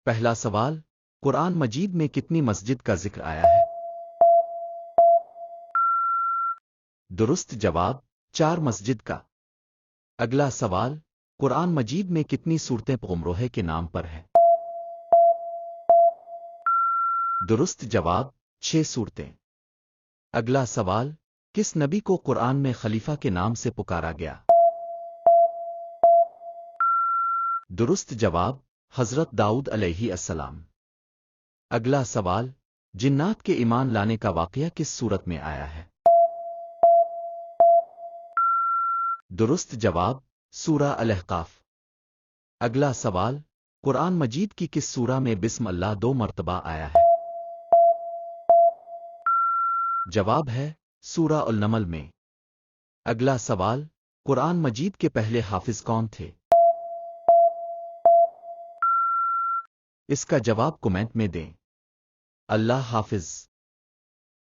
پہلا سوال، قرآن مجید میں کتنی مسجد کا ذکر آیا ہے؟ درست جواب، 4 مسجد کا۔ اگلا سوال، قرآن مجید میں کتنی صورتیں پیغمبر کے نام پر ہیں؟ درست جواب، 6 صورتیں۔ اگلا سوال، کس نبی کو قرآن میں خلیفہ کے نام سے پکارا گیا؟ درست جواب، حضرت داؤد علیہ السلام۔ اگلا سوال، جنات کے ایمان لانے کا واقعہ کس سورت میں آیا ہے؟ درست جواب، سورہ الاحقاف۔ اگلا سوال، قرآن مجید کی کس سورہ میں بسم اللہ 2 مرتبہ آیا ہے؟ جواب ہے سورہ النمل میں۔ اگلا سوال، قرآن مجید کے پہلے حافظ کون تھے؟ اس کا جواب کمنٹ میں دیں۔ اللہ حافظ۔